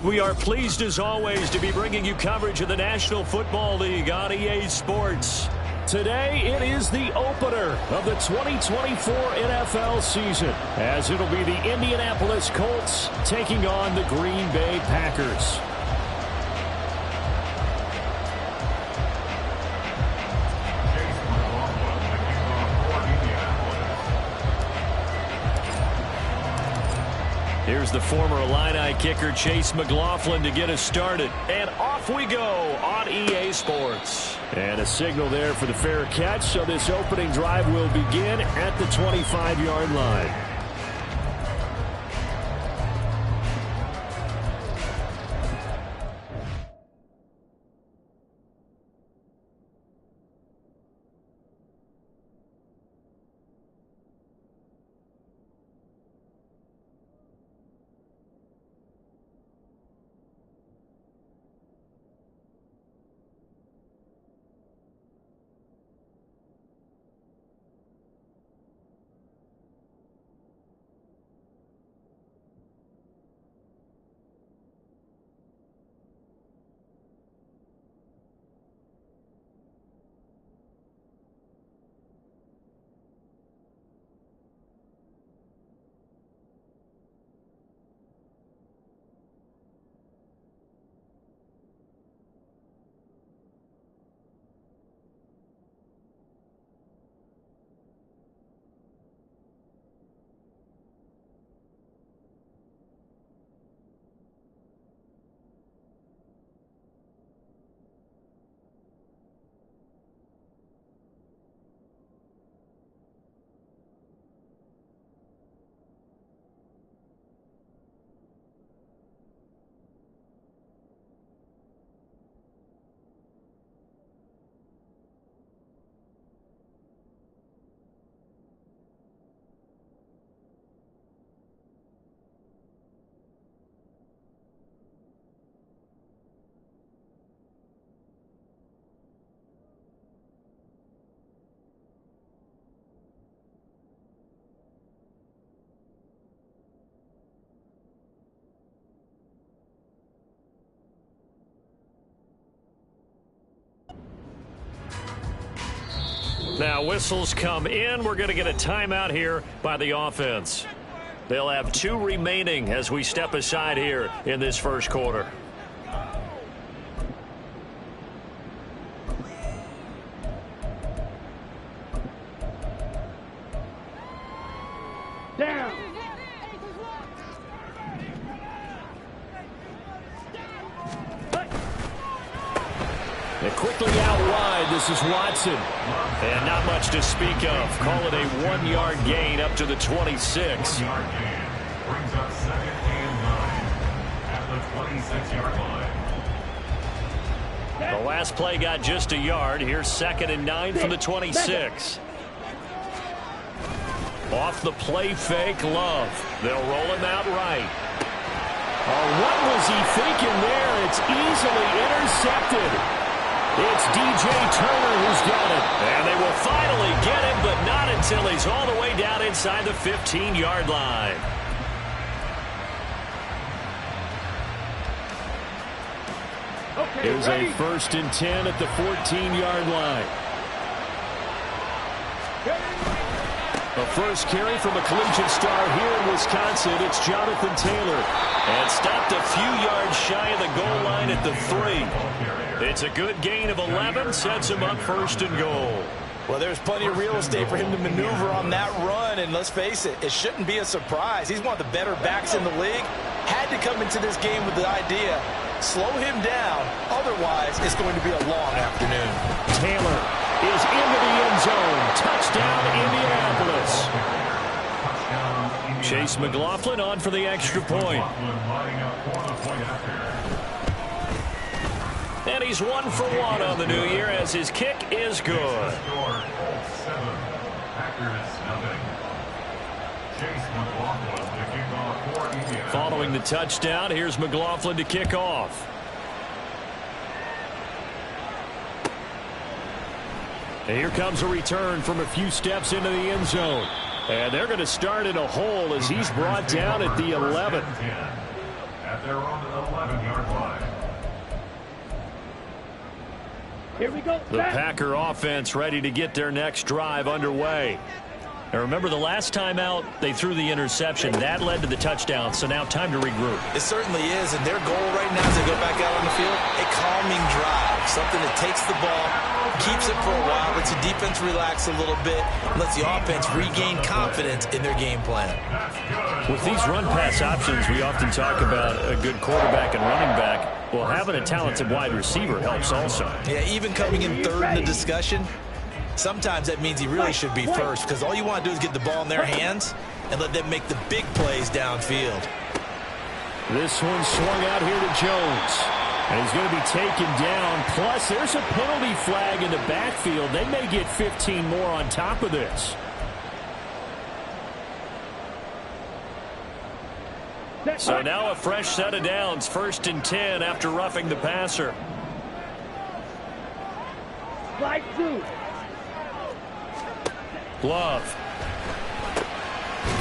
We are pleased as always to be bringing you coverage of the National Football League on EA Sports. Today it is the opener of the 2024 NFL season, as it'll be the Indianapolis Colts taking on the Green Bay Packers. Here's the former Illini kicker Chase McLaughlin to get us started. And off we go on EA Sports. And a signal there for the fair catch, so this opening drive will begin at the 25-yard line. Now whistles come in. We're going to get a timeout here by the offense. They'll have 2 remaining as we step aside here in this first quarter. Down. And quickly out wide, this is Watson. And not much to speak of. Call it a 1-yard gain up to the 26. 1-yard gain brings up 2nd and 9 at the 26-yard line. The last play got just a yard. Here's 2nd and 9 from the 26. Off the play fake, Love. They'll roll him out right. Oh, what was he thinking there? It's easily intercepted. It's DJ Turner who's got it. And they will finally get him, but not until he's all the way down inside the 15-yard line. Okay, Here's ready? a 1st and 10 at the 14-yard line. A first carry from a collegiate star here in Wisconsin. It's Jonathan Taylor. And stopped a few yards shy of the goal line at the 3. It's a good gain of 11. Sets him up 1st and goal. Well, there's plenty of real estate for him to maneuver on that run. And let's face it, it shouldn't be a surprise. He's one of the better backs in the league. Had to come into this game with the idea, slow him down. Otherwise, it's going to be a long afternoon. Taylor is into the end zone. Touchdown, Indianapolis. Chase McLaughlin on for the extra point. And he's 1 for 1 on the new year as his kick is good. Following the touchdown, here's McLaughlin to kick off. And here comes a return from a few steps into the end zone. And they're going to start in a hole as he's brought down at the 11. at their own 11-yard line. Here we go. The Packer offense ready to get their next drive underway. And remember, the last time out, they threw the interception. That led to the touchdown, so now time to regroup. It certainly is, and their goal right now as they go back out on the field, a calming drive, something that takes the ball, keeps it for a while, lets the defense relax a little bit, lets the offense regain confidence in their game plan. With these run-pass options, we often talk about a good quarterback and running back. Well, having a talented wide receiver helps also. Yeah, even coming in third in the discussion, sometimes that means he really should be first, because all you want to do is get the ball in their hands and let them make the big plays downfield. This one swung out here to Jones. And he's going to be taken down. Plus, there's a penalty flag in the backfield. They may get 15 more on top of this. So now a fresh set of downs. 1st and 10 after roughing the passer. Slide through. Glove.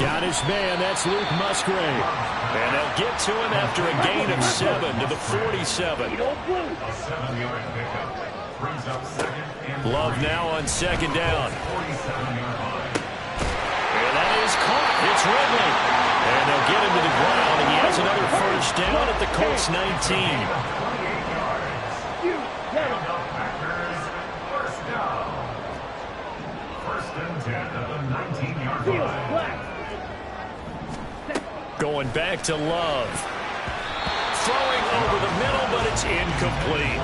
Got his man. That's Luke Musgrave. And they'll get to him after a gain of 7 to the 47. A 7-yard pickup. Brings up 2nd and Love 3. now on 2nd down. 47-yard line. And that is caught. It's Ridley. And they'll get him to the ground. And he has another 1st down at the Colts 19. 28 yards. And the Packers, 1st down. 1st and 10 at the 19-yard line. Going back to Love. Throwing over the middle, but it's incomplete.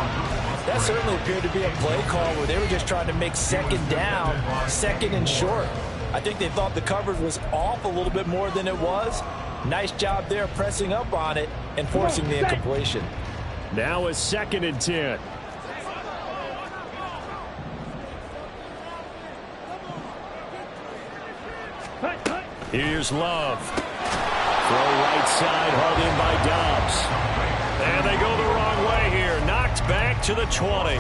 That certainly appeared to be a play call where they were just trying to make 2nd down, 2nd and short. I think they thought the coverage was off a little bit more than it was. Nice job there pressing up on it and forcing the incompletion. Now a 2nd and 10. Here's Love. Throw right side, hauled in by Dobbs. And they go the wrong way here. Knocked back to the 20.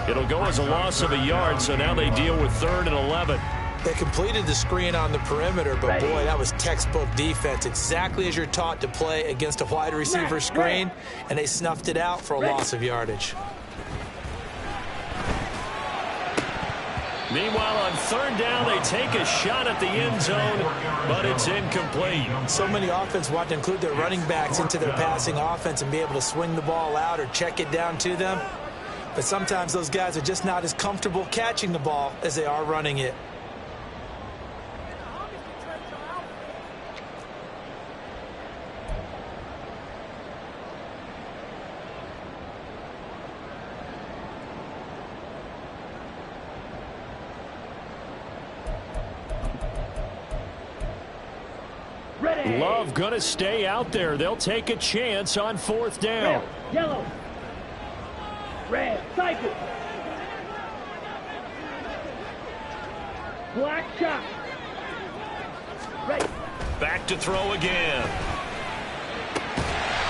It'll go as a loss of a yard, so now they deal with 3rd and 11. They completed the screen on the perimeter, but boy, that was textbook defense. Exactly as you're taught to play against a wide receiver screen, and they snuffed it out for a loss of yardage. Meanwhile, on 3rd down, they take a shot at the end zone, but it's incomplete. So many offense want to include their running backs into their passing offense and be able to swing the ball out or check it down to them. But sometimes those guys are just not as comfortable catching the ball as they are running it. Love going to stay out there. They'll take a chance on 4th down. Red, yellow. Red, cycle. Black shot. Right. Back to throw again.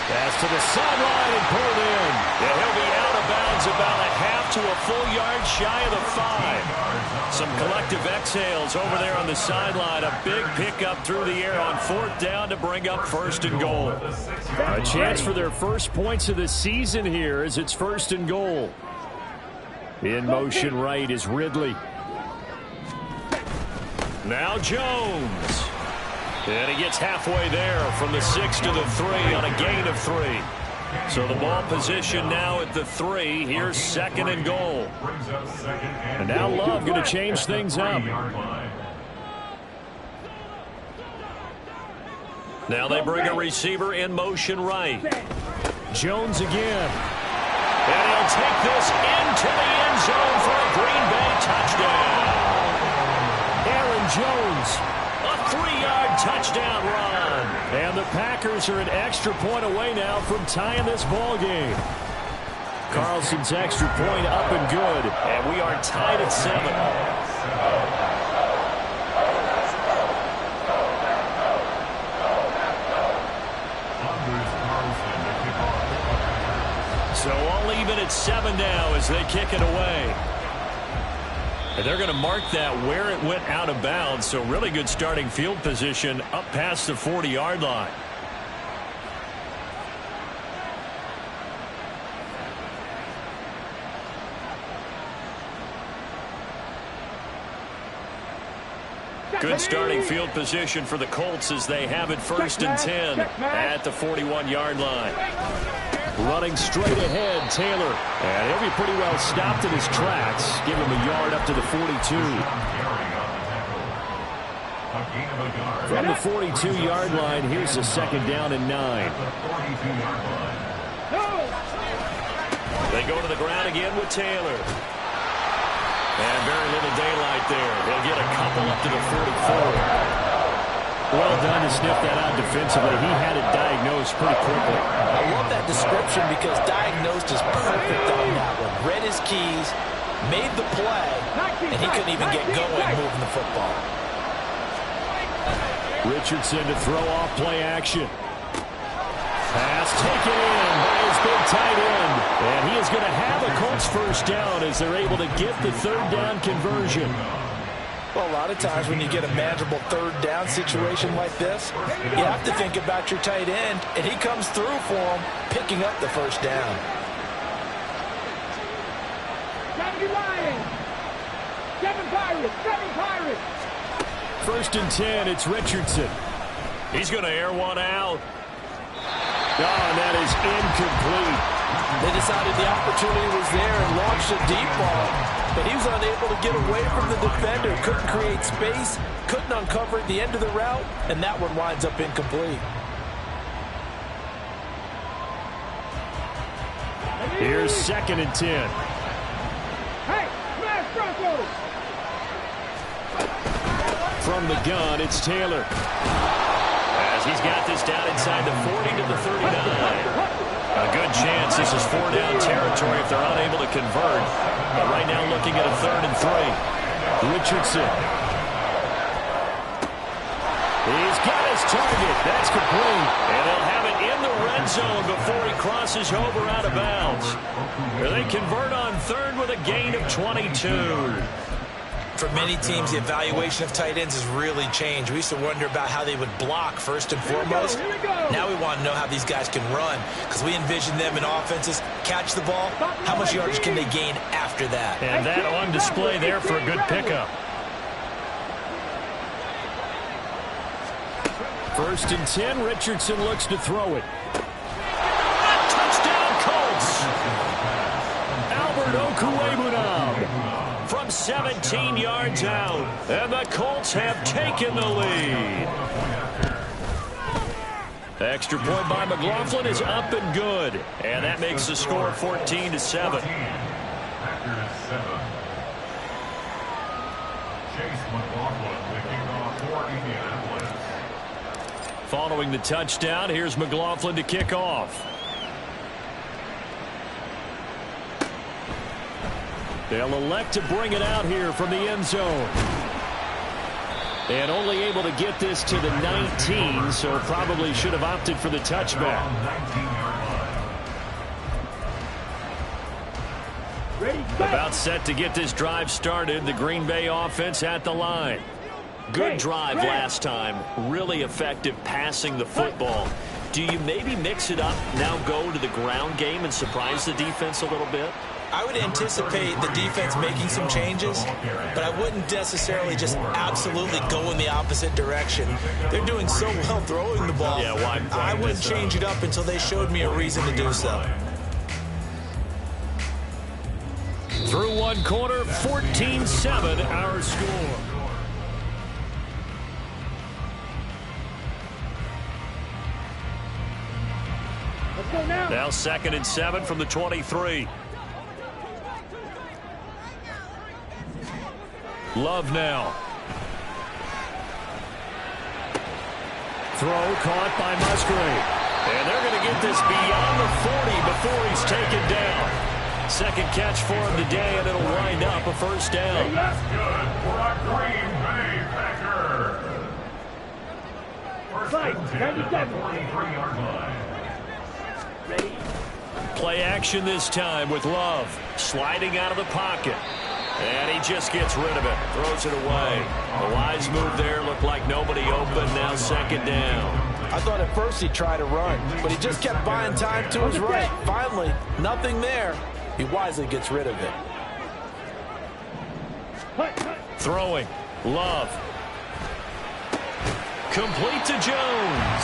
Pass to the sideline and pulled in. And he'll be out of bounds about a half to a full yard shy of the 5. Some collective exhales over there on the sideline. A big pickup through the air on 4th down to bring up 1st and goal. A chance for their first points of the season here as it's 1st and goal. In motion right is Ridley. Now Jones. And he gets halfway there from the 6 to the 3 on a gain of 3. So the ball position now at the 3. Here's 2nd and goal. And now Love going to change things up. Now they bring a receiver in motion right. Jones again. And he'll take this into the end zone for a Green Bay touchdown. Aaron Jones. A 3-yard touchdown run. And the Packers are an extra point away now from tying this ball game. Carlson's extra point up and good. And we are tied at 7. So all even at 7 now as they kick it away. And they're going to mark that where it went out of bounds. So really good starting field position up past the 40-yard line. Good starting field position for the Colts as they have it 1st and 10 at the 41-yard line. Running straight ahead, Taylor. And he'll be pretty well stopped in his tracks. Give him a yard up to the 42. From the 42-yard line, here's a 2nd down and 9. They go to the ground again with Taylor. And very little daylight there. They'll get a couple up to the 44. Well done to sniff that out defensively. He had it diagnosed pretty quickly. I love that description because diagnosed is perfect on that one. Read his keys, made the play, and he couldn't even get going moving the football. Richardson to throw off play action. Pass taken in by his big tight end. And he is going to have a Colts 1st down as they're able to get the 3rd down conversion. Well, a lot of times when you get a manageable 3rd down situation like this, you have to think about your tight end, and he comes through for him, picking up the 1st down. 7 Pirates, 7 Pirates. 1st and 10, it's Richardson. He's going to air one out. Oh, and that is incomplete. They decided the opportunity was there and launched a deep ball, but he was unable to get away from the defender, couldn't create space, couldn't uncover at the end of the route, and that one winds up incomplete. Here's 2nd and 10. Hey, smash Broncos! From the gun, it's Taylor. As he's got this down inside the 40 to the 39. A good chance this is 4-down territory if they're unable to convert. But right now looking at a 3rd and 3. Richardson. He's got his target. That's complete. And they'll have it in the red zone before he crosses over out of bounds. They convert on 3rd with a gain of 22. For many teams, the evaluation of tight ends has really changed. We used to wonder about how they would block first and foremost. Now we want to know how these guys can run because we envision them in offenses, catch the ball, how much yardage can they gain after that? And that on display there for a good pickup. 1st and 10, Richardson looks to throw it. Touchdown Colts! Albert Okwuegbunam from 17 yards out, and the Colts have taken the lead. The extra point by McLaughlin is up and good, and that makes the score 14-7. Following the touchdown, here's McLaughlin to kick off. They'll elect to bring it out here from the end zone. And only able to get this to the 19, so probably should have opted for the touchback. About set to get this drive started. The Green Bay offense at the line. Good drive last time. Really effective passing the football. Do you maybe mix it up, now go to the ground game and surprise the defense a little bit? I would anticipate the defense making some changes, but I wouldn't necessarily just absolutely go in the opposite direction. They're doing so well throwing the ball. Yeah, why I wouldn't change it up until they showed me a reason to do so. Through one quarter, 14-7 our score. Let's go now. Now 2nd and 7 from the 23. Love now. Throw caught by Musgrave. And they're going to get this beyond the 40 before he's taken down. 2nd catch for him today, and it'll wind up a 1st down. That's good for a Green Bay Packer. First and 10 at the 43-yard line. Ready? Play action this time with Love. Sliding out of the pocket. And he just gets rid of it. Throws it away. A wise move there. Looked like nobody open. Now 2nd down. I thought at first he'd try to run, but he just kept buying time to his right. Finally, nothing there. He wisely gets rid of it. Throwing. Love. Complete to Jones.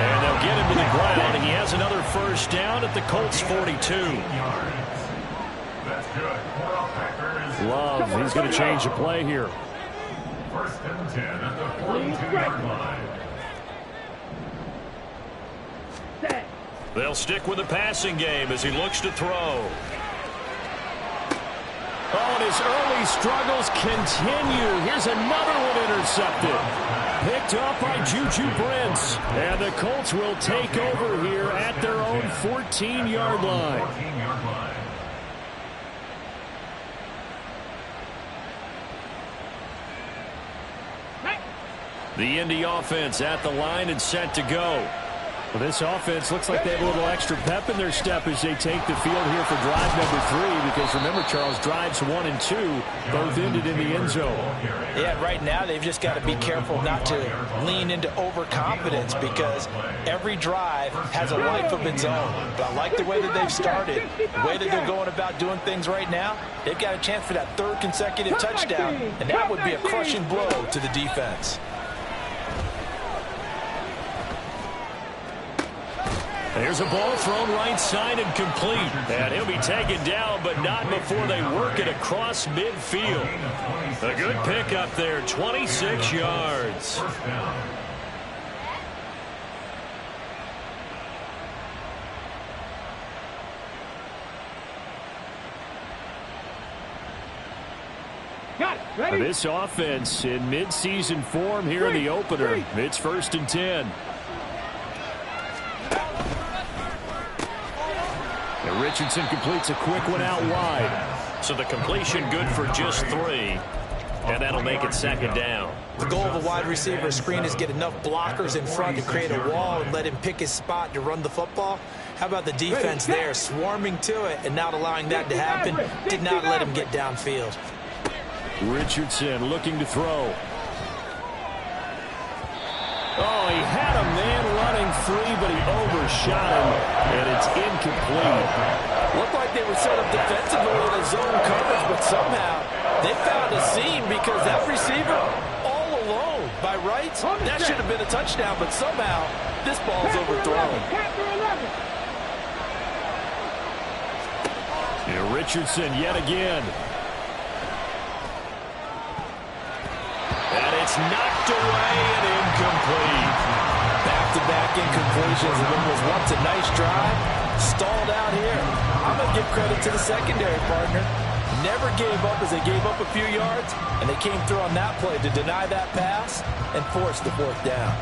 And they'll get him to the ground. And he has another first down at the Colts 42. That's good. Love, he's going to change the play here. First and 10 at the 42-yard line. They'll stick with the passing game as he looks to throw. Oh, and his early struggles continue. Here's another one intercepted. Picked up by Juju Brents. And the Colts will take over here at their own 14-yard line. 14-yard line. The Indy offense at the line and set to go. Well, this offense looks like they have a little extra pep in their step as they take the field here for drive number 3. Because remember, Charles, drives 1 and 2 both ended in the end zone. Yeah, right now they've just got to be careful not to lean into overconfidence because every drive has a life of its own. But I like the way that they've started, the way that they're going about doing things right now. They've got a chance for that 3rd consecutive touchdown, and that would be a crushing blow to the defense. There's a ball thrown right side and complete. And he'll be taken down, but not before they work it across midfield. A good pickup there, 26 yards. Got it. Ready? This offense in midseason form here in the opener. It's 1st and 10. And Richardson completes a quick one out wide. So the completion good for just 3. And that'll make it 2nd down. The goal of a wide receiver screen is get enough blockers in front to create a wall and let him pick his spot to run the football. How about the defense there, swarming to it and not allowing that to happen? Did not let him get downfield. Richardson looking to throw. Oh, he had a man running free, but he overshot him, and it's incomplete. Looked like they were set up defensively in a zone coverage, but somehow they found a seam because that receiver all alone by rights. That should have been a touchdown, but somehow this ball's overthrown. Yeah, Richardson yet again. And it's knocked away and incomplete. Back-to-back incompletions, and it was once a nice drive. Stalled out here. I'm going to give credit to the secondary partner. Never gave up as they gave up a few yards, and they came through on that play to deny that pass and force the 4th down.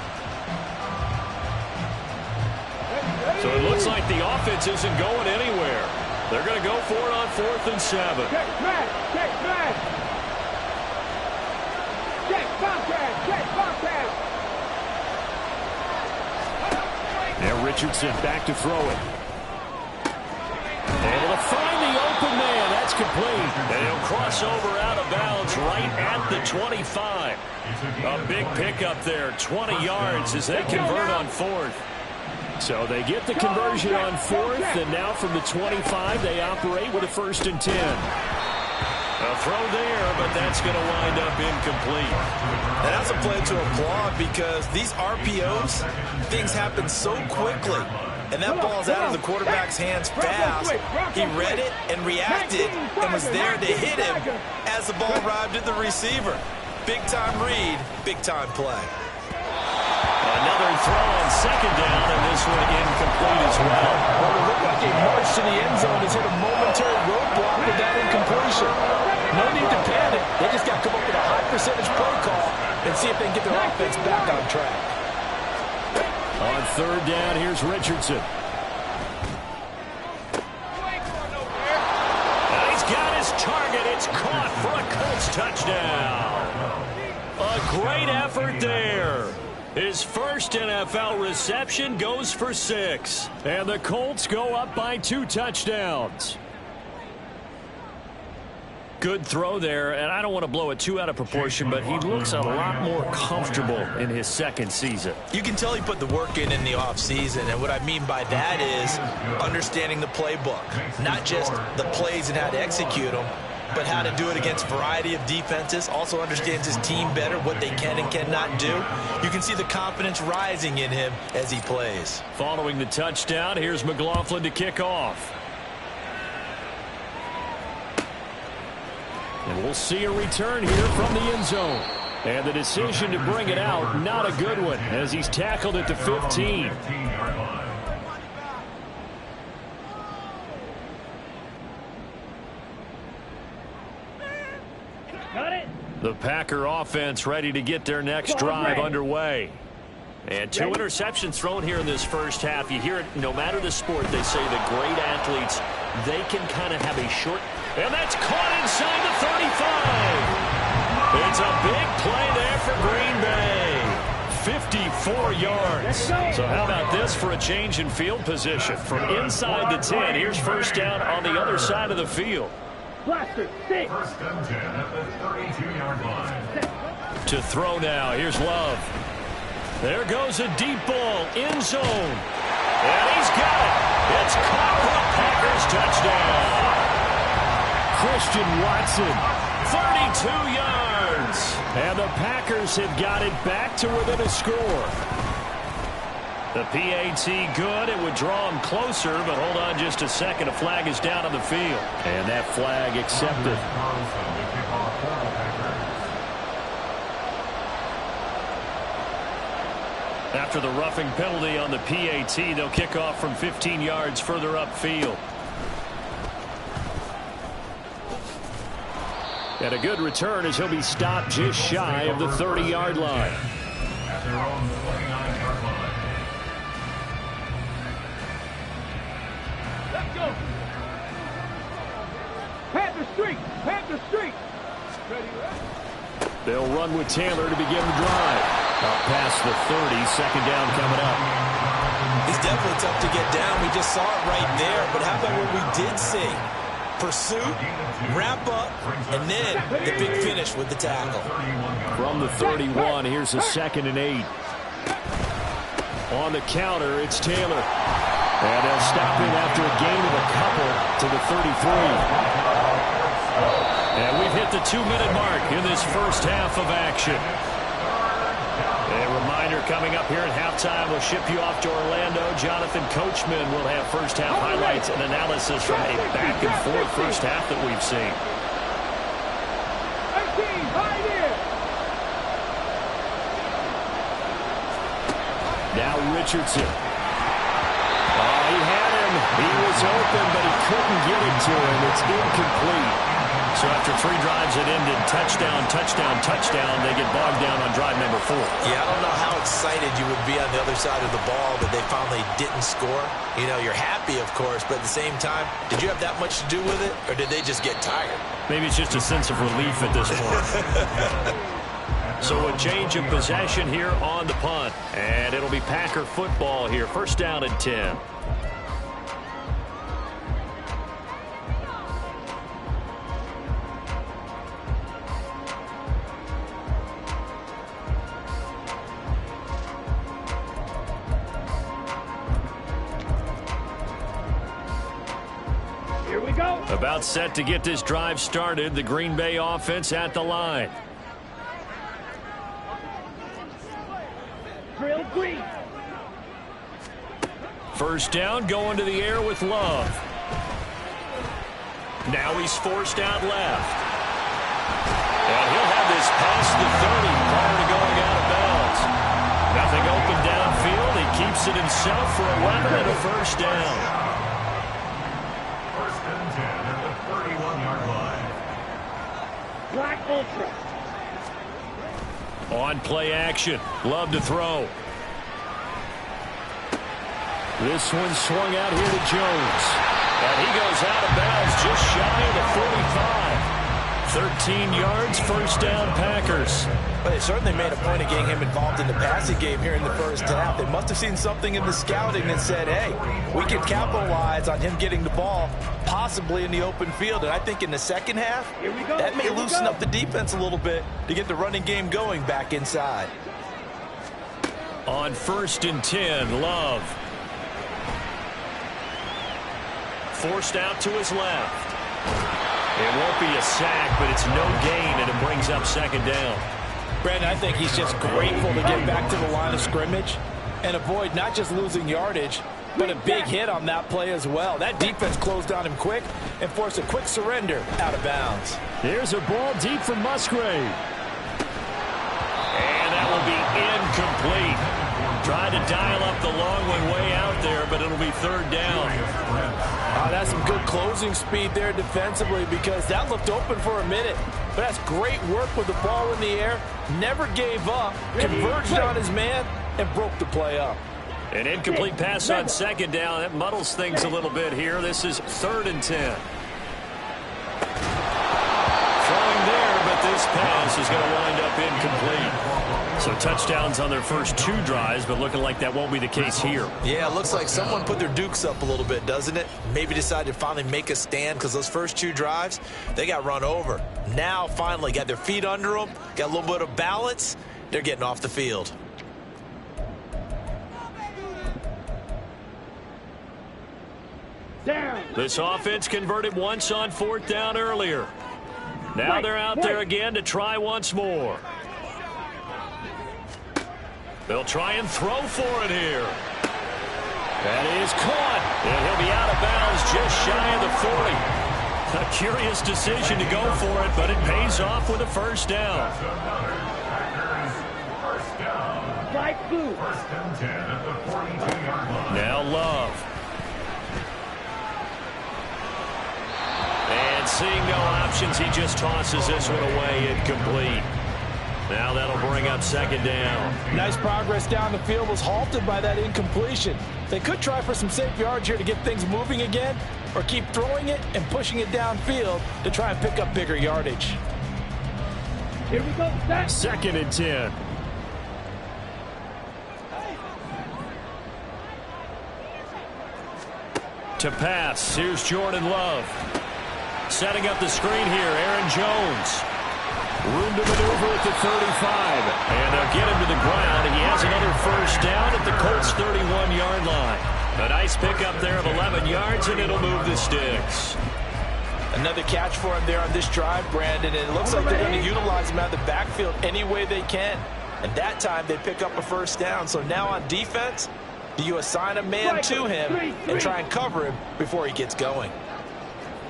So it looks like the offense isn't going anywhere. They're going to go for it on 4th and 7. Now Richardson back to throw it. Able to find the open man. That's complete. And he'll cross over out of bounds right at the 25. A big pickup there, 20 yards as they convert on 4th. So they get the conversion on 4th, and now from the 25, they operate with a 1st and 10. A throw there, but that's going to wind up incomplete. And that's a play to applaud because these RPOs, things happen so quickly. And that ball's out of the quarterback's hands fast. He read it and reacted and was there to hit him as the ball arrived at the receiver. Big-time read, big-time play. Another throw on 2nd down, and this one incomplete as well. Well, it looked like a march to the end zone has hit a momentary roadblock with that incompletion. No need to panic. They just got to come up with a high-percentage play call and see if they can get their offense back on track. On 3rd down, here's Richardson. And he's got his target. It's caught for a Colts touchdown. A great effort there. His first NFL reception goes for 6. And the Colts go up by 2 touchdowns. Good throw there, and I don't want to blow it too out of proportion, but he looks a lot more comfortable in his 2nd season. You can tell he put the work in the offseason, and what I mean by that is understanding the playbook, not just the plays and how to execute them, but how to do it against a variety of defenses. Also understands his team better, what they can and cannot do. You can see the confidence rising in him as he plays. Following the touchdown, here's McLaughlin to kick off. And we'll see a return here from the end zone. And the decision to bring it out, not a good one, as he's tackled at the 15. The Packer offense ready to get their next drive underway. And 2 interceptions thrown here in this first half. You hear it no matter the sport. They say the great athletes, they can kind of have a short. And that's caught inside the 35. It's a big play there for Green Bay. 54 yards. So how about this for a change in field position? From inside the 10, here's first down on the other side of the field. First and 10 at the 32-yard line. To throw now, here's Love. There goes a deep ball, end zone. And he's got it. It's caught for a Packers touchdown. Christian Watson, 32 yards. And the Packers have got it back to within a score. The PAT good. It would draw him closer, but hold on just a second. A flag is down on the field. And that flag accepted. After the roughing penalty on the PAT, they'll kick off from 15 yards further upfield. And a good return as he'll be stopped just shy of the 30-yard line. At their own 29-yard line. Let's go. Panther Street. Panther Street. Ready, right? They'll run with Taylor to begin the drive. Up past the 30, second down coming up. He's definitely tough to get down. We just saw it right there. But how about what we did see? Pursuit, wrap up, and then the big finish with the tackle. From the 31, here's a 2nd and 8. On the counter, it's Taylor. And they'll stop him after a gain of a couple to the 33. And we've hit the 2-minute mark in this first half of action. A reminder coming up here at halftime, we'll ship you off to Orlando. Jonathan Coachman will have first half highlights and analysis from a back-and-forth first half that we've seen. 18, hide in. Now Richardson. Oh, he had him. He was open, but he couldn't get it to him. It's incomplete. So after 3 drives that ended touchdown, touchdown, touchdown, they get bogged down on drive number 4. Yeah, I don't know how excited you would be on the other side of the ball that they finally didn't score. You know, you're happy, of course, but at the same time, did you have that much to do with it, or did they just get tired? Maybe it's just a sense of relief at this point. So a change of possession here on the punt. And it'll be Packer football here. First down and 10. Here we go. About set to get this drive started. The Green Bay offense at the line. Drill green. First down, going to the air with Love. Now he's forced out left. And he'll have this past the 30 prior to going out of bounds. Nothing open downfield. He keeps it himself for a weapon and a first down. First and 10 at the 31-yard line. Black Ultra. On play action. Love to throw. This one swung out here to Jones. And he goes out of bounds just shy of the 45. 13 yards, first down Packers. But they certainly made a point of getting him involved in the passing game here in the first half. They must have seen something in the scouting that said, hey, we can capitalize on him getting the ball, possibly in the open field. And I think in the second half, that may loosen up the defense a little bit to get the running game going back inside. On first and 10, Love. Forced out to his left. It won't be a sack, but it's no gain, and it brings up second down. Brandon, I think he's just grateful to get back to the line of scrimmage and avoid not just losing yardage, but a big hit on that play as well. That defense closed on him quick and forced a quick surrender out of bounds. Here's a ball deep from Musgrave. And that will be incomplete. Tried to dial up the long one way out there, but it'll be third down. That's some good closing speed there defensively, because that looked open for a minute. But that's great work with the ball in the air. Never gave up, converged on his man, and broke the play up. An incomplete pass on second down. That muddles things a little bit here. This is 3rd and 10. Throwing there, but this pass is going to wind up incomplete. So touchdowns on their first 2 drives, but looking like that won't be the case here. Yeah, it looks like someone put their dukes up a little bit, doesn't it? Maybe decided to finally make a stand, because those first 2 drives, they got run over. Now, finally, got their feet under them, got a little bit of balance. They're getting off the field. Down. This offense converted once on 4th down earlier. Now they're out there again to try once more. They'll try and throw for it here. That is caught. And he'll be out of bounds just shy of the 40. A curious decision to go for it, but it pays off with a first down. Right blue. 1st and 10 at the 42-yard line. Now Love. And seeing no options, he just tosses this one away incomplete. Now that'll bring up second down. Nice progress down the field, was halted by that incompletion. They could try for some safe yards here to get things moving again, or keep throwing it and pushing it downfield to try and pick up bigger yardage. Here we go. Set. 2nd and 10. To pass, here's Jordan Love. Setting up the screen here, Aaron Jones. Room to maneuver at the 35. And they'll get him to the ground. He has another first down at the Colts' 31-yard line. A nice pickup there of 11 yards, and it'll move the sticks. Another catch for him there on this drive, Brandon. And it looks like they're going to utilize him out of the backfield any way they can. And that time they pick up a first down. So now on defense, do you assign a man to him and try and cover him before he gets going?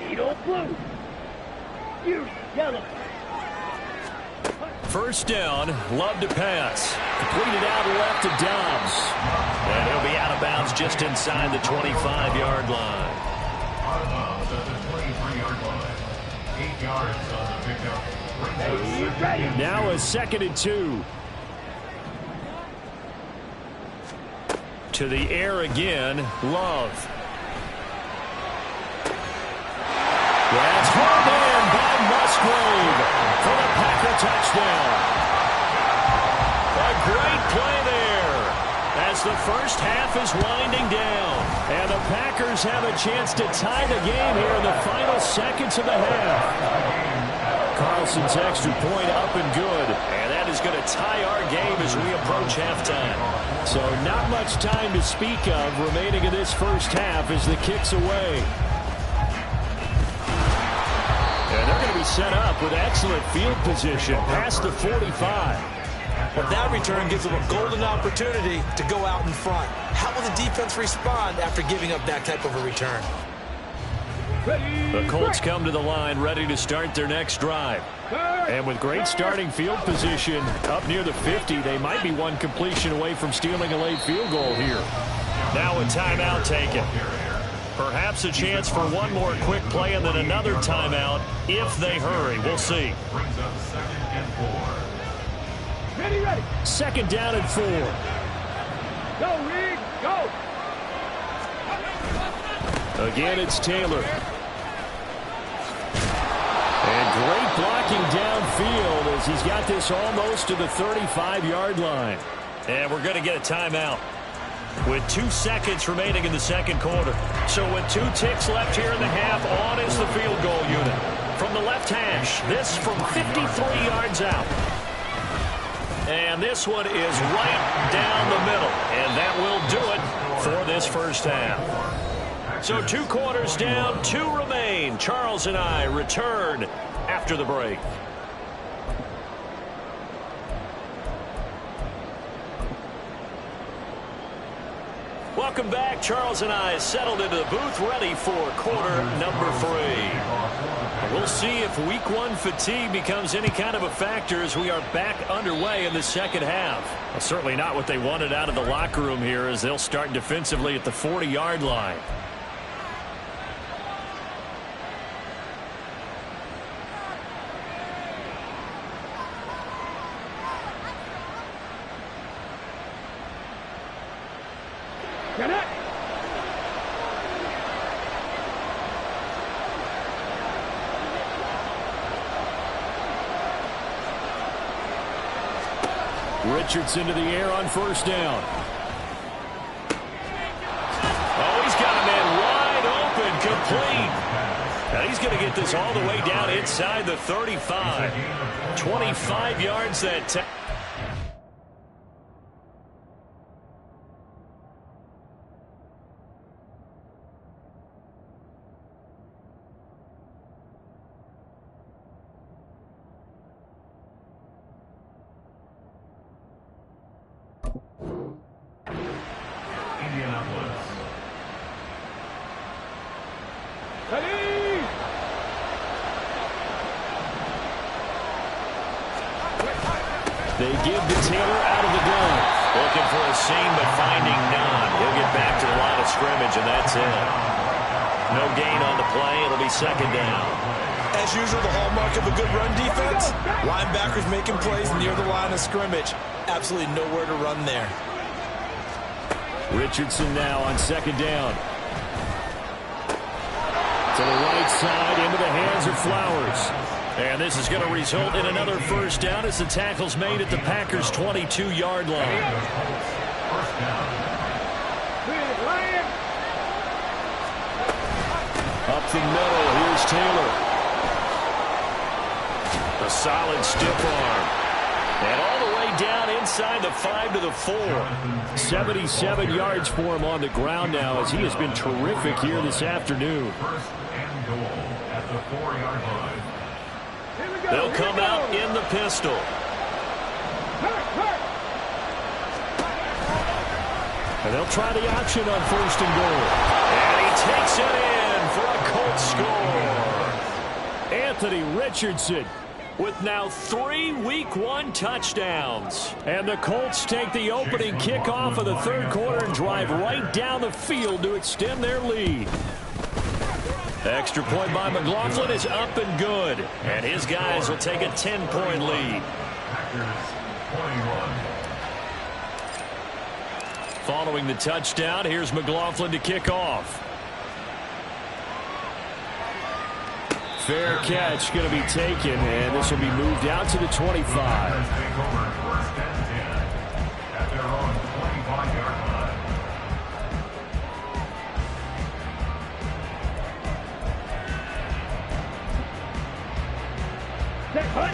Edo blue. You yellow. First down, Love to pass. Completed out left to Dobbs. And he'll be out of bounds just inside the 25-yard line. Out of bounds at the 23-yard line. 8 yards on the pickup. Now a 2nd and 2. To the air again, Love. That's hauled in by Musgrave for the Packer touchdown. A great play there as the first half is winding down. And the Packers have a chance to tie the game here in the final seconds of the half. Carlson's extra point up and good. And that is going to tie our game as we approach halftime. So not much time to speak of remaining in this first half as the kick's away. And they're going to be set up with excellent field position past the 45. Well, that return gives them a golden opportunity to go out in front. How will the defense respond after giving up that type of a return? The Colts come to the line ready to start their next drive. And with great starting field position up near the 50, they might be one completion away from stealing a late field goal here. Now a timeout taken. Perhaps a chance for one more quick play and then another timeout if they hurry. We'll see. Brings up 2nd and 4. Ready, ready. 2nd down and 4. Go, Reed. Go. Again, it's Taylor. And great blocking downfield as he's got this almost to the 35-yard line. And we're going to get a timeout with 2 seconds remaining in the second quarter. So with 2 ticks left here in the half, on is the field goal unit. From the left hash, this from 53 yards out. And this one is right down the middle. And that will do it for this first half. So 2 quarters down, 2 remain. Charles and I return after the break. Welcome back. Charles and I settled into the booth, ready for quarter number 3. We'll see if week 1 fatigue becomes any kind of a factor as we are back underway in the second half. Well, certainly not what they wanted out of the locker room here as they'll start defensively at the 40-yard line. Get it! Richardson to the air on first down. Oh, he's got a man wide open, complete. Now he's going to get this all the way down inside the 35. 25 yards that time. Ready! They give to Taylor out of the gun. Looking for a seam, but finding none. He'll get back to the line of scrimmage, and that's it. No gain on the play. It'll be second down. As usual, the hallmark of a good run defense, linebackers making plays near the line of scrimmage. Absolutely nowhere to run there. Richardson now on second down. To the right side, into the hands of Flowers. And this is going to result in another first down as the tackle's made at the Packers' 22-yard line. Up the middle, here's Taylor. A solid stiff arm. And all the way down inside the 5 to the 4. 77 yards for him on the ground now as he has been terrific here this afternoon. First and goal at the 4-yard line. They'll come out in the pistol. And they'll try the option on first and goal. And he takes it in for a Colts score. Anthony Richardson with now 3 Week 1 touchdowns. And the Colts take the opening kickoff of the third quarter and drive right down the field to extend their lead. Extra point by McLaughlin is up and good. And his guys will take a 10-point lead. Following the touchdown, here's McLaughlin to kick off. Fair catch going to be taken, and this will be moved out to the 25.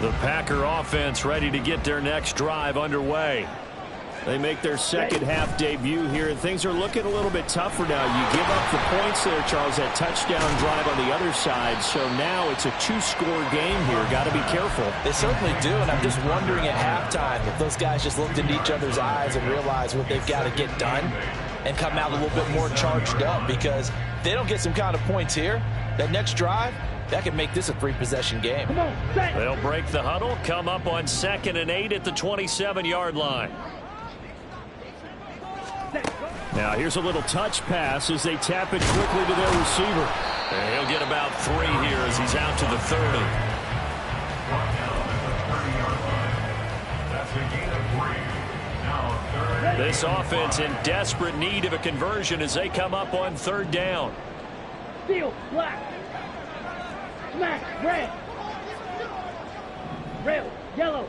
The Packer offense ready to get their next drive underway. They make their second half debut here, and things are looking a little bit tougher now. You give up the points there, Charles, that touchdown drive on the other side. So now it's a 2-score game here. Got to be careful. They certainly do, and I'm just wondering at halftime if those guys just looked into each other's eyes and realized what they've got to get done and come out a little bit more charged up, because if they don't get some kind of points here, that next drive, that could make this a 3-possession game. They'll break the huddle, come up on 2nd and 8 at the 27-yard line. Now here's a little touch pass as they tap it quickly to their receiver. And he'll get about 3 here as he's out to the 30. This offense in desperate need of a conversion as they come up on 3rd down. Steel, black. Smack, red. Red, yellow.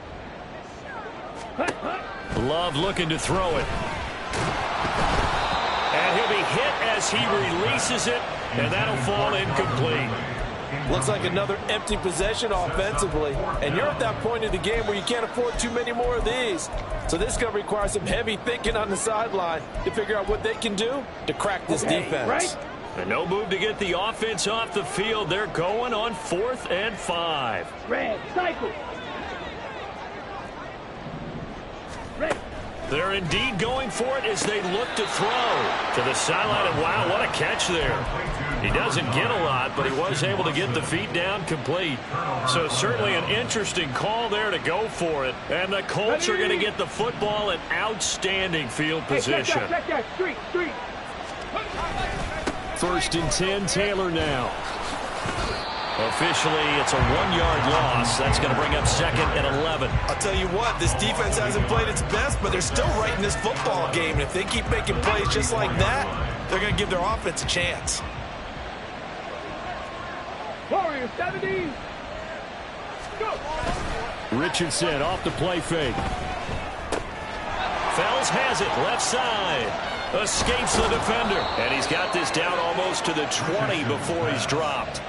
Hut, hut. Love looking to throw it. And he'll be hit as he releases it, and that'll fall incomplete. Looks like another empty possession offensively, and you're at that point in the game where you can't afford too many more of these. So this is going to require some heavy thinking on the sideline to figure out what they can do to crack this defense. Right? And no move to get the offense off the field. They're going on 4th and 5. Red, cycle. Red. They're indeed going for it as they look to throw. To the sideline, and wow, what a catch there. He doesn't get a lot, but he was able to get the feet down complete. So certainly an interesting call there to go for it. And the Colts are going to get the football in outstanding field position. Check that. Street. 1st and 10, Taylor now. Officially, it's a 1-yard loss. That's going to bring up 2nd and 11. I'll tell you what, this defense hasn't played its best, but they're still right in this football game. And if they keep making plays just like that, they're going to give their offense a chance. Warriors, 70. Go. Richardson off the play fake. Fells has it, left side. Escapes the defender. And he's got this down almost to the 20 before he's dropped.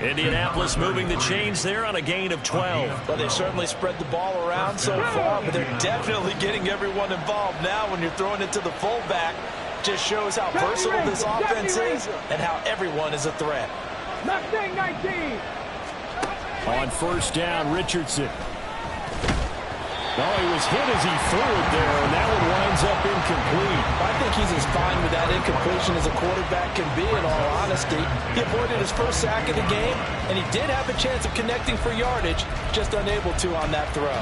Indianapolis moving the chains there on a gain of 12. Well, they certainly spread the ball around so far, but they're definitely getting everyone involved now when you're throwing it to the fullback. Just shows how versatile this offense is and how everyone is a threat. Mustang 19. On 1st down, Richardson. Oh, he was hit as he threw it there, and that one winds up incomplete. I think he's as fine with that incompletion as a quarterback can be, in all honesty. He avoided his first sack of the game, and he did have a chance of connecting for yardage, just unable to on that throw.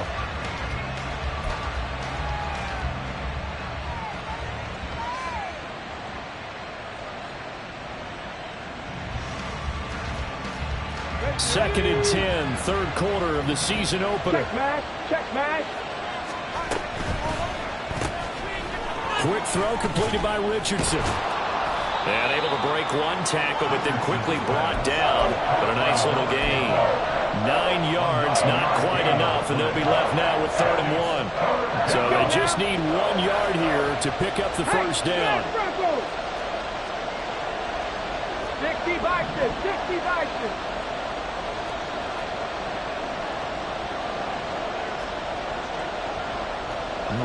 Second and 10, 3rd quarter of the season opener. Check match. Quick throw completed by Richardson. And able to break one tackle, but then quickly brought down. But a nice little gain. 9 yards, not quite enough, and they'll be left now with 3rd and 1. So they just need 1 yard here to pick up the 1st down. 60 boxes.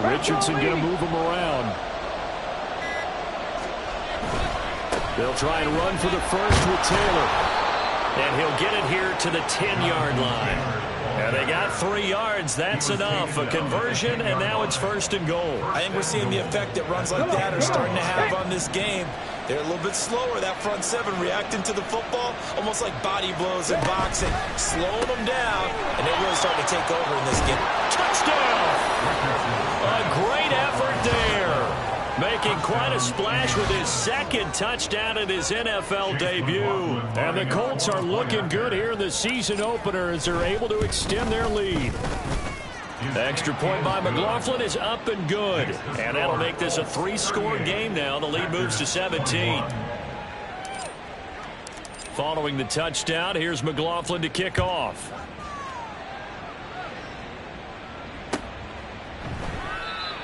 Richardson going to move him around. They'll try and run for the 1st with Taylor. And he'll get it here to the 10-yard line. And they got 3 yards. That's enough. A conversion, and now it's 1st and goal. I think we're seeing the effect that runs like that are starting to have on this game. They're a little bit slower, that front 7, reacting to the football, almost like body blows in boxing, slowing them down, and they're really starting to take over in this game. Touchdown! A great effort there. Making quite a splash with his 2nd touchdown in his NFL debut. And the Colts are looking good here in the season opener as they're able to extend their lead. The extra point by McLaughlin is up and good. And that'll make this a 3-score game now. The lead moves to 17. Following the touchdown, here's McLaughlin to kick off.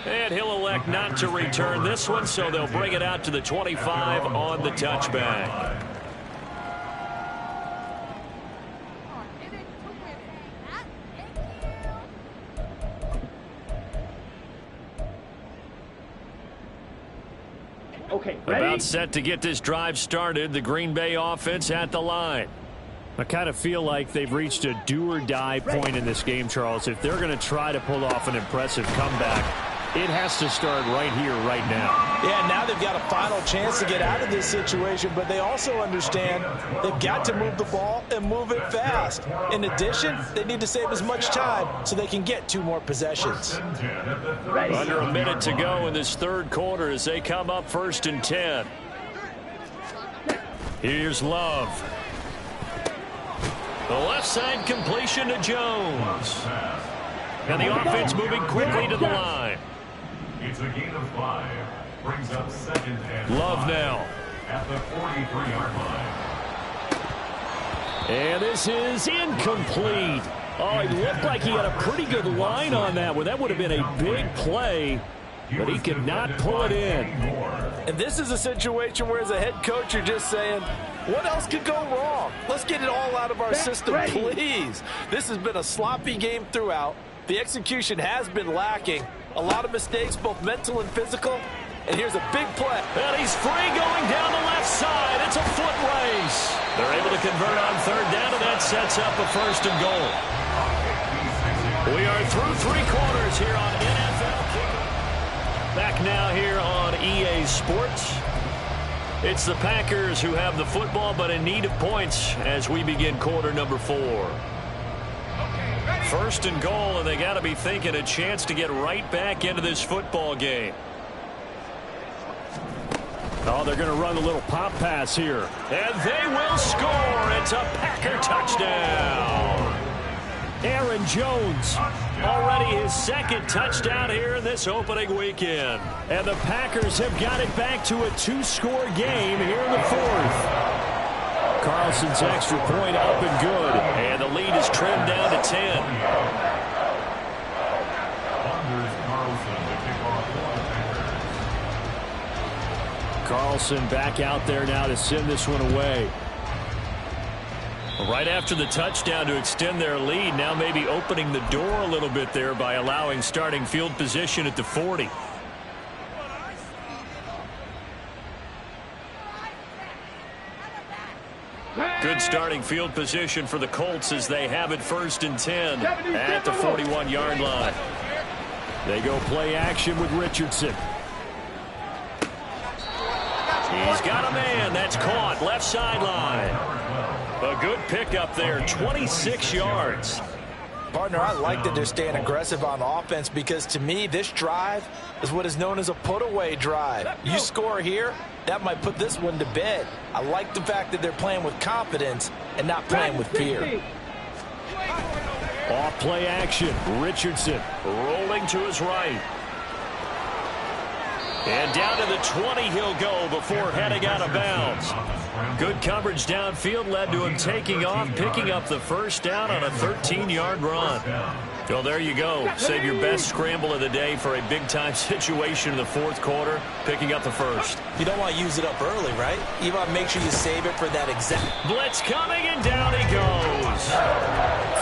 And he'll elect not to return this one, so they'll bring it out to the 25 on the touchback. Okay, ready? About set to get this drive started. The Green Bay offense at the line. I kind of feel like they've reached a do-or-die point in this game, Charles. If they're going to try to pull off an impressive comeback, it has to start right here, right now. Yeah, now they've got a final chance to get out of this situation, but they also understand they've got to move the ball and move it fast. In addition, they need to save as much time so they can get 2 more possessions. Under a minute to go in this 3rd quarter as they come up 1st and 10. Here's Love. The left side completion to Jones. And the offense moving quickly to the line. It's a gain of 5. Brings up 2nd and Love 5 now. at the 43-yard line. And this is incomplete. Oh, it looked like he had a pretty good line on that one. That would have been a big play, but he could not pull it in. And this is a situation where, as a head coach, you're just saying, what else could go wrong? Let's get it all out of our system, please. This has been a sloppy game throughout. The execution has been lacking. A lot of mistakes, both mental and physical. And here's a big play. And he's free going down the left side. It's a foot race. They're able to convert on third down, and that sets up a 1st and goal. We are through 3 quarters here on NFL Kickoff. Back now here on EA Sports. It's the Packers who have the football, but in need of points as we begin quarter number 4. 1st and goal, and they got to be thinking a chance to get right back into this football game. Oh, they're going to run a little pop pass here. And they will score. It's a Packer touchdown. Aaron Jones, already his 2nd touchdown here in this opening weekend. And the Packers have got it back to a 2-score game here in the 4th. Carlson's extra point up and good. And the lead is trimmed down to 10. Carlson back out there now to send this one away. Right after the touchdown to extend their lead, now maybe opening the door a little bit there by allowing starting field position at the 40. Good starting field position for the Colts as they have it 1st and 10 at the 41-yard line. They go play action with Richardson. He's got a man. That's caught. Left sideline. A good pickup there. 26 yards. Partner, I like that they're staying aggressive on offense because to me, this drive is what is known as a put-away drive. You score here, that might put this one to bed. I like the fact that they're playing with confidence and not playing with fear. Off play action. Richardson rolling to his right. And down to the 20 he'll go before heading out of bounds. Good coverage downfield led to him taking off, picking up the 1st down on a 13-yard run. Well, there you go. Save your best scramble of the day for a big-time situation in the 4th quarter, picking up the 1st. You don't want to use it up early, right? You want to make sure you save it for that exact. Blitz coming, and down he goes.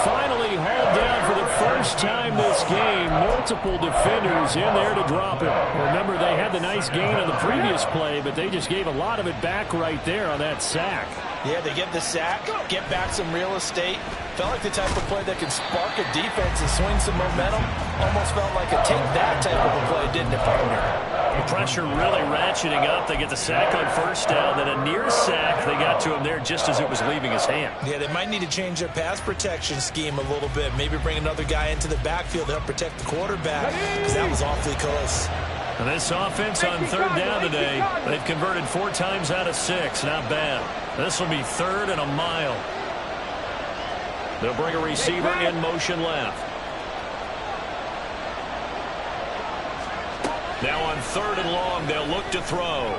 Finally hauled down for the 1st time this game. Multiple defenders in there to drop him. Remember, they had the nice gain on the previous play, but they just gave a lot of it back right there on that sack. Yeah, they get the sack, get back some real estate. Felt like the type of play that can spark a defense and swing some momentum. Almost felt like a take that type of a play, didn't it, partner? The pressure really ratcheting up. They get the sack on 1st down, then a near sack. They got to him there just as it was leaving his hand. Yeah, they might need to change their pass protection scheme a little bit. Maybe bring another guy into the backfield to help protect the quarterback because that was awfully close. And this offense on 3rd down today, they've converted 4 times out of 6. Not bad. This will be 3rd and a mile. They'll bring a receiver in motion left. Now on 3rd and long, they'll look to throw.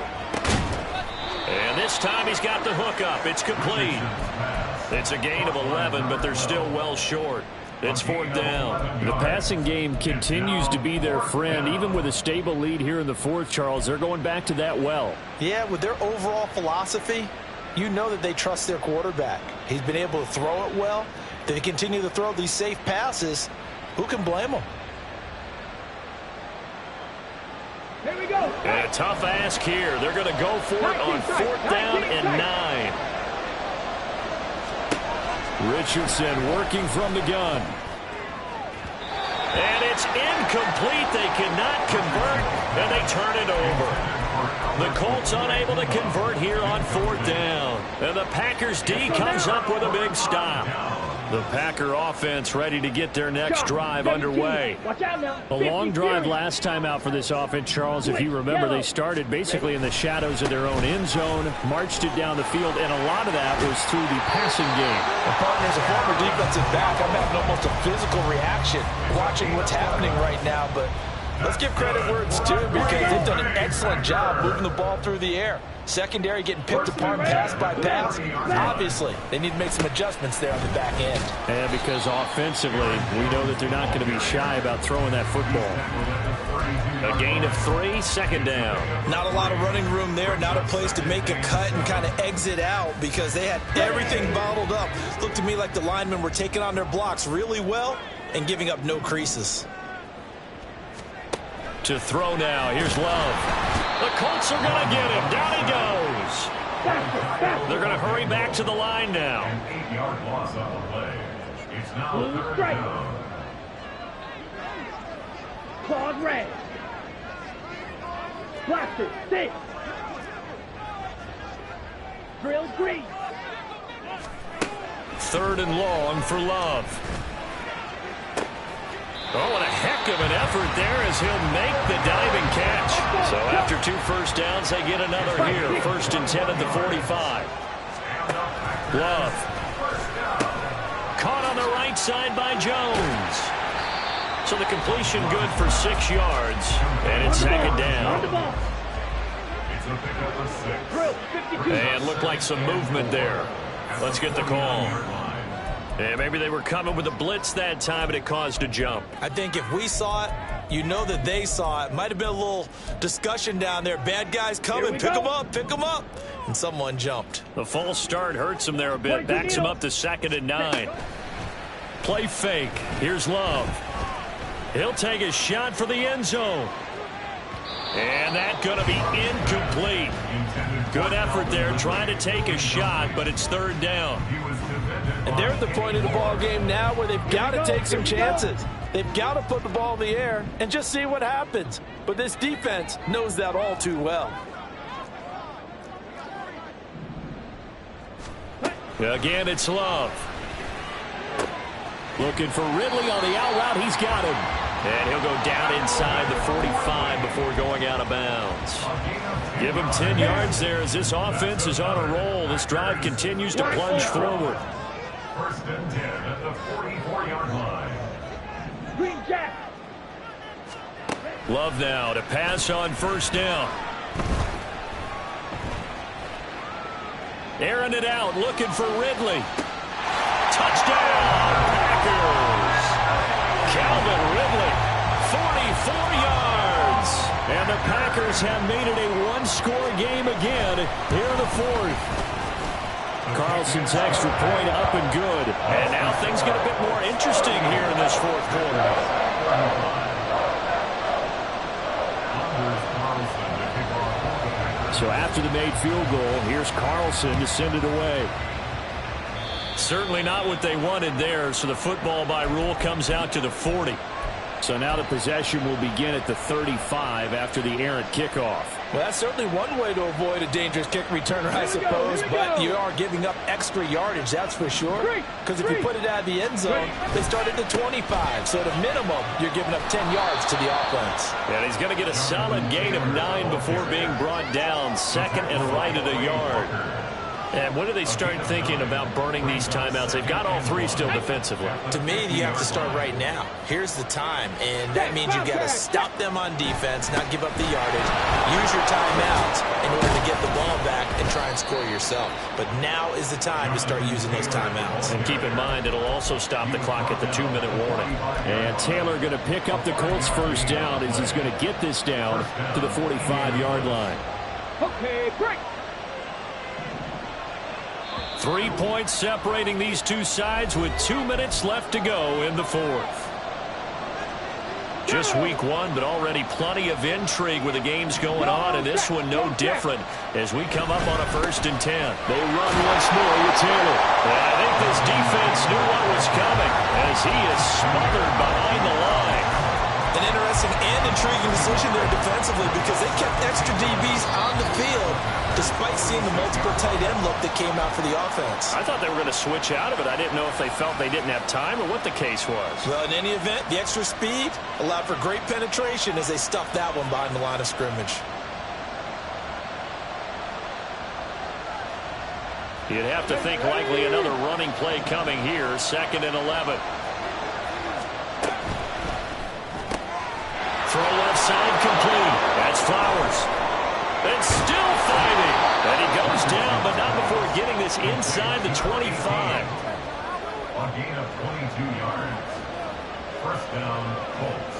And this time he's got the hook up. It's complete. It's a gain of 11, but they're still well short. It's 4th down. The passing game continues to be their friend. Even with a stable lead here in the 4th, Charles, they're going back to that well. Yeah, with their overall philosophy, you know that they trust their quarterback. He's been able to throw it well. They continue to throw these safe passes. Who can blame them? Here we go. And a tough ask here. They're going to go for it on 4th down and 9. Richardson working from the gun. And it's incomplete. They cannot convert, and they turn it over. The Colts unable to convert here on 4th down. And the Packers D comes up with a big stop. The Packer offense ready to get their next drive underway. A long drive last time out for this offense, Charles. If you remember, they started basically in the shadows of their own end zone, marched it down the field, and a lot of that was through the passing game. And partner, as a former defensive back, I'm having almost a physical reaction watching what's happening right now, but let's give credit where it's due because they've done an excellent job moving the ball through the air. Secondary getting picked apart pass by pass. Obviously, they need to make some adjustments there on the back end. And because offensively, we know that they're not going to be shy about throwing that football. A gain of 3, 2nd down. Not a lot of running room there, not a place to make a cut and kind of exit out because they had everything bottled up. Looked to me like the linemen were taking on their blocks really well and giving up no creases. To throw now. Here's Love. The Colts are going to get him. Down he goes. They're going to hurry back to the line now. An 8-yard loss on the play. It's now third down. Claude red. Blaster, 6. Drill green. 3rd and long for Love. Oh, and a heck of an effort there as he'll make the diving catch. So after 2 first downs, they get another here. 1st and 10 at the 45. Love. Caught on the right side by Jones. So the completion good for 6 yards. And it's 2nd down. It's a pickup of 6. And looked like some movement there. Let's get the call. Yeah, maybe they were coming with a blitz that time, and it caused a jump. I think if we saw it, you know that they saw it. Might have been a little discussion down there. Bad guys coming. Pick them up. Pick them up. And someone jumped. The false start hurts him there a bit. Backs him up to 2nd and 9. Play fake. Here's Love. He'll take a shot for the end zone. And that's going to be incomplete. Good effort there, trying to take a shot, but it's 3rd down. And they're at the point of the ball game now where they've got to take some chances. They've got to put the ball in the air and just see what happens. But this defense knows that all too well. Again, it's Love. Looking for Ridley on the out route. He's got him. And he'll go down inside the 45 before going out of bounds. Give him 10 yards there as this offense is on a roll. This drive continues to plunge forward. 1st and 10 at the 44-yard line. Green Jack. Love now to pass on 1st down. Airing it out, looking for Ridley. Touchdown, Packers. Calvin Ridley, 44 yards. And the Packers have made it a one-score game again here in the 4th. Carlson's extra point up and good. And now things get a bit more interesting here in this 4th quarter. So after the made field goal, here's Carlson to send it away. Certainly not what they wanted there, so the football by rule comes out to the 40. So now the possession will begin at the 35 after the errant kickoff. Well, that's certainly one way to avoid a dangerous kick returner, I suppose, but you are giving up extra yardage, that's for sure. Because if you put it out of the end zone, they start at the 25. So at a minimum, you're giving up 10 yards to the offense. And he's going to get a solid gain of 9 before being brought down, 2nd and right at a yard. And when do they start thinking about burning these timeouts? They've got all 3 still defensively. To me, you have to start right now. Here's the time, and that means you've got to stop them on defense, not give up the yardage. Use your timeouts in order to get the ball back and try and score yourself. But now is the time to start using those timeouts. And keep in mind, it'll also stop the clock at the 2-minute warning. And Taylor going to pick up the Colts' 1st down as he's going to get this down to the 45-yard line. Okay, break. 3 points separating these two sides with 2 minutes left to go in the 4th. Just week 1, but already plenty of intrigue with the games going on, and this one no different as we come up on a 1st and 10. They run once more with Taylor. And I think this defense knew what was coming as he is smothered behind the line. An interesting and intriguing decision there defensively because they kept extra DBs on the field despite seeing the multiple tight end look that came out for the offense. I thought they were going to switch out of it. I didn't know if they felt they didn't have time or what the case was. Well, in any event, the extra speed allowed for great penetration as they stuffed that one behind the line of scrimmage. You'd have to think likely another running play coming here, 2nd and 11. Throw left side complete. That's Flowers. And still fighting. And he goes down, but not before getting this inside the 25. A gain of 22 yards. 1st down, Colts.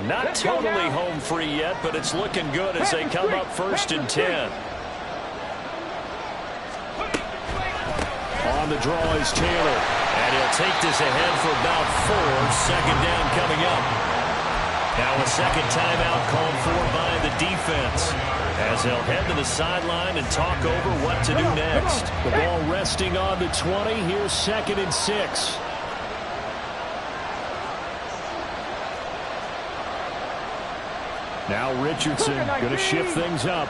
Not totally home free yet, but it's looking good as they come up 1st and 10. On the draw is Taylor. And he'll take this ahead for about 4. Second down coming up. Now a second timeout called for by the defense, as they'll head to the sideline and talk over what to do next. The ball resting on the 20. Here's 2nd and 6. Now Richardson going to shift things up.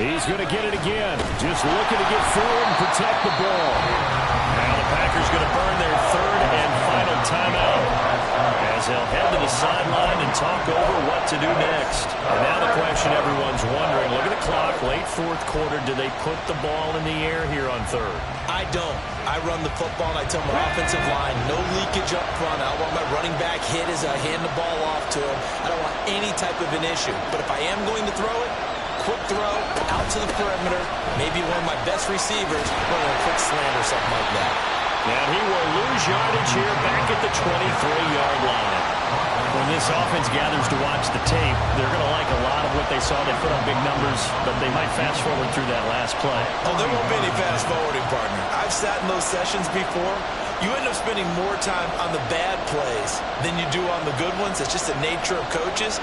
He's going to get it again. Just looking to get forward and protect the ball. Now the Packers going to burn their 3rd and final timeout, as they'll head to the sideline and talk over what to do next. And now the question everyone's wondering, look at the clock, late 4th quarter, do they put the ball in the air here on 3rd? I don't. I run the football, and I tell my offensive line, no leakage up front. I don't want my running back hit as I hand the ball off to him. I don't want any type of an issue. But if I am going to throw it, quick throw out to the perimeter, maybe one of my best receivers running a quick slant or something like that. And he will lose yardage here back at the 23-yard line. When this offense gathers to watch the tape, they're going to like a lot of what they saw. They put up big numbers, but they might fast forward through that last play. Oh, there won't be any fast forwarding, partner. I've sat in those sessions before. You end up spending more time on the bad plays than you do on the good ones. It's just the nature of coaches.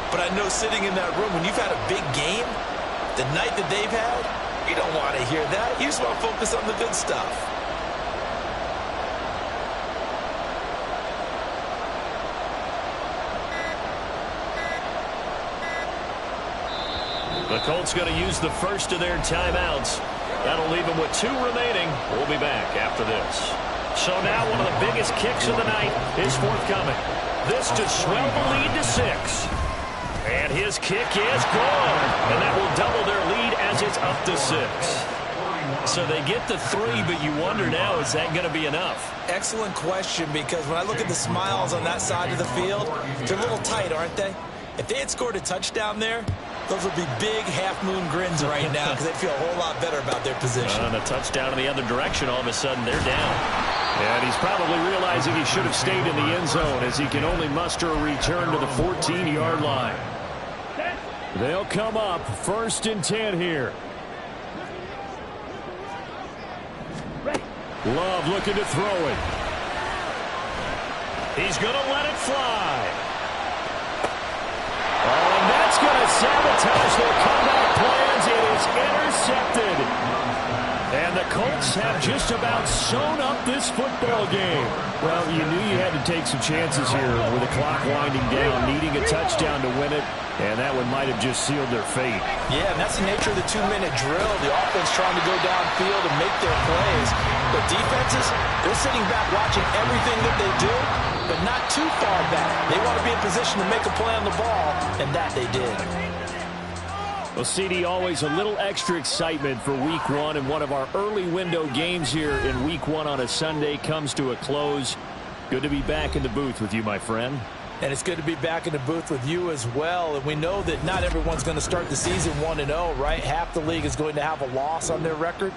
But I know sitting in that room, when you've had a big game, the night that they've had, you don't want to hear that. You just want to focus on the good stuff. The Colts going to use the first of their timeouts. That'll leave them with 2 remaining. We'll be back after this. So now one of the biggest kicks of the night is forthcoming. This to swell the lead to 6. And his kick is good. And that will double their lead as it's up to 6. So they get the 3, but you wonder now, is that going to be enough? Excellent question, because when I look at the smiles on that side of the field, they're a little tight, aren't they? If they had scored a touchdown there, those would be big half-moon grins right now, because they'd feel a whole lot better about their position. And a touchdown in the other direction, all of a sudden they're down. And he's probably realizing he should have stayed in the end zone, as he can only muster a return to the 14-yard line. They'll come up 1st and 10 here. Love looking to throw it. He's going to let it fly. Oh, and that's going to sabotage their comeback plans. It is intercepted. And the Colts have just about sewn up this football game. Well, you knew you had to take some chances here with the clock winding down, needing a touchdown to win it, and that one might have just sealed their fate. Yeah, and that's the nature of the 2-minute drill. The offense trying to go downfield and make their plays. But defenses, they're sitting back watching everything that they do, but not too far back. They want to be in position to make a play on the ball, and that they did. Well, CD, always a little extra excitement for Week 1, and one of our early window games here in Week 1 on a Sunday comes to a close. Good to be back in the booth with you, my friend. And it's good to be back in the booth with you as well. And we know that not everyone's going to start the season 1-0, right? Half the league is going to have a loss on their record.